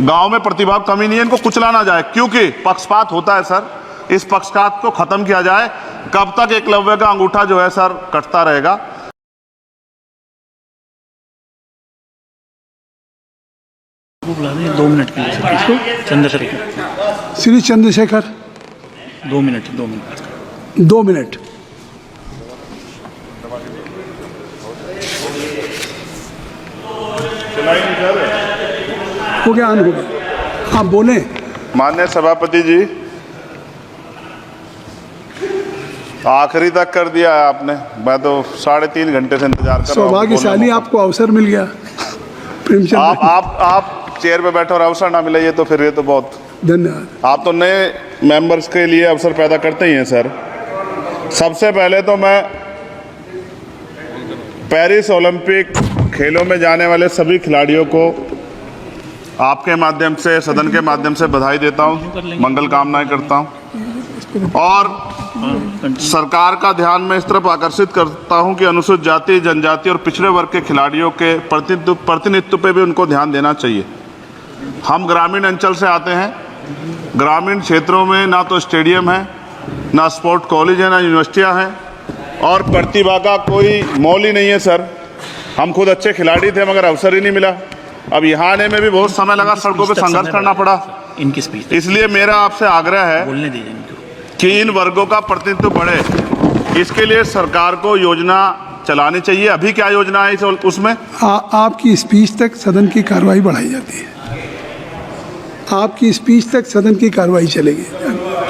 गांव में प्रतिभा कमी नहीं है, इनको कुचला ना जाए, क्योंकि पक्षपात होता है सर। इस पक्षपात को खत्म किया जाए। कब तक एकलव्य का अंगूठा जो है सर कटता रहेगा। बुला दें 2 मिनट के लिए सर, किसको? चंद्रशेखर। श्री चंद्रशेखर 2 मिनट। 2 मिनट। हो गया, ऑन हो गया। आप बोले। माननीय सभापति जी, आखिरी तक कर दिया है आपने। मैं तो 3.5 घंटे से इंतजार कर रहा हूँ। सौभाग्यशाली आपको अवसर मिल गया। प्रेमचंद आप चेयर पे बैठे और अवसर ना मिले, ये तो फिर ये तो बहुत धन्यवाद। आप तो नए मेंबर्स के लिए अवसर पैदा करते ही हैं सर। सबसे पहले तो मैं पेरिस ओलंपिक खेलों में जाने वाले सभी खिलाड़ियों को आपके माध्यम से, सदन के माध्यम से बधाई देता हूं, मंगल कामनाएं करता हूं और सरकार का ध्यान में इस तरफ आकर्षित करता हूं कि अनुसूचित जाति, जनजाति और पिछड़े वर्ग के खिलाड़ियों के प्रतिनिधित्व पे भी उनको ध्यान देना चाहिए। हम ग्रामीण अंचल से आते हैं। ग्रामीण क्षेत्रों में ना तो स्टेडियम है, ना स्पोर्ट कॉलेज है, ना यूनिवर्सिटियां हैं और प्रतिभा का कोई मोल ही नहीं है सर। हम खुद अच्छे खिलाड़ी थे मगर अवसर ही नहीं मिला। अब यहाँ आने में भी बहुत समय लगा, सड़कों पे संघर्ष करना पड़ा। इनकी स्पीच, इसलिए मेरा आपसे आग्रह है बोलने दीजिए इनको कि इन वर्गों का प्रतिनिधित्व बढ़े। इसके लिए सरकार को योजना चलानी चाहिए। अभी क्या योजना है उसमें? आपकी स्पीच तक सदन की कार्रवाई बढ़ाई जाती है। आपकी स्पीच तक सदन की कार्रवाई चलेगी।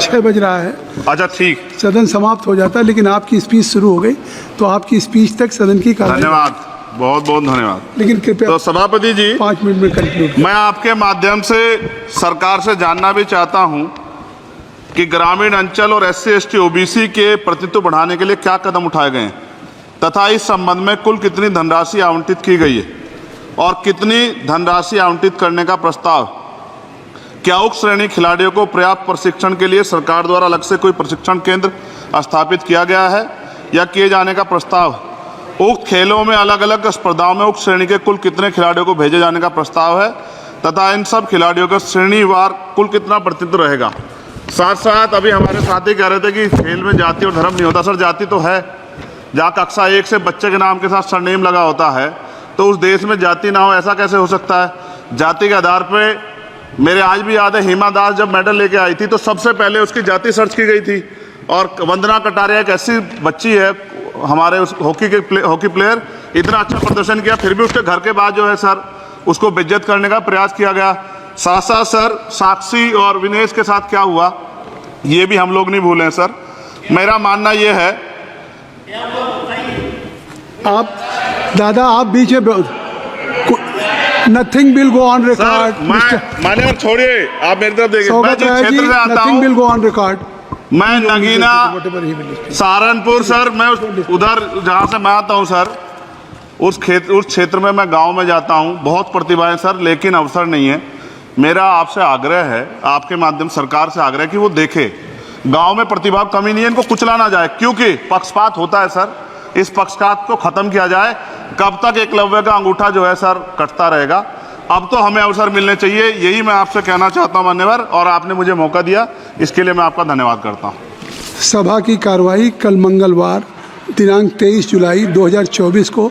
6 बज रहा है। अच्छा ठीक, सदन समाप्त हो जाता है, लेकिन आपकी स्पीच शुरू हो गई तो आपकी स्पीच तक सदन की कार्रवाई। धन्यवाद, बहुत बहुत धन्यवाद। लेकिन कृपया तो सभापति जी 5 मिनट में कंक्लूड। मैं आपके माध्यम से सरकार से जानना भी चाहता हूं कि ग्रामीण अंचल और SC ST OBC के प्रतिनिधित्व बढ़ाने के लिए क्या कदम उठाए गए हैं तथा इस संबंध में कुल कितनी धनराशि आवंटित की गई है और कितनी धनराशि आवंटित करने का प्रस्ताव। क्या उक्त श्रेणी खिलाड़ियों को पर्याप्त प्रशिक्षण के लिए सरकार द्वारा अलग से कोई प्रशिक्षण केंद्र स्थापित किया गया है या किए जाने का प्रस्ताव। उक्त खेलों में अलग अलग स्पर्धाओं में उक्त श्रेणी के कुल कितने खिलाड़ियों को भेजे जाने का प्रस्ताव है तथा इन सब खिलाड़ियों का श्रेणीवार कुल कितना प्रतिनिधित्व रहेगा। साथ साथ अभी हमारे साथी कह रहे थे कि खेल में जाति और धर्म नहीं होता। सर जाति तो है। जहाँ कक्षा 1 से बच्चे के नाम के साथ सरनेम लगा होता है तो उस देश में जाति ना हो, ऐसा कैसे हो सकता है? जाति के आधार पर मेरे आज भी याद है, हिमा दास जब मेडल लेके आई थी तो सबसे पहले उसकी जाति सर्च की गई थी। और वंदना कटारिया एक ऐसी बच्ची है, हमारे उस हॉकी प्लेयर, इतना अच्छा प्रदर्शन किया, फिर भी उसके घर के बाद जो है सर उसको बेइज्जत करने का प्रयास किया गया। साथ साथ सर साक्षी और विनेश के साथ क्या हुआ ये भी हम लोग नहीं भूलें सर। मेरा मानना ये है। आप दादा, आप बीच में nothing will go on record. मान्यवर छोड़िए, आप मेरी तरफ देखिए। मैं जिस क्षेत्र से आता हूं, nothing will go on record. मैं नगीना सहारनपुर सर, मैं उधर जहाँ से मैं आता हूँ सर, उस क्षेत्र में मैं गांव में जाता हूँ। बहुत प्रतिभाएं सर, लेकिन अवसर नहीं है। मेरा आपसे आग्रह है, आपके माध्यम सरकार से आग्रह है कि वो देखे गांव में प्रतिभा कमी नहीं है, इनको कुचला ना जाए, क्योंकि पक्षपात होता है सर। इस पक्षपात को खत्म किया जाए। कब तक एकलव्य का अंगूठा जो है सर कटता रहेगा। अब तो हमें अवसर मिलने चाहिए, यही मैं आपसे कहना चाहता हूं मान्यवर, और आपने मुझे मौका दिया, इसके लिए मैं आपका धन्यवाद करता हूं। सभा की कार्रवाई कल मंगलवार दिनांक 23 जुलाई 2024 को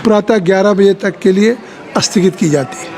प्रातः 11 बजे तक के लिए स्थगित की जाती है।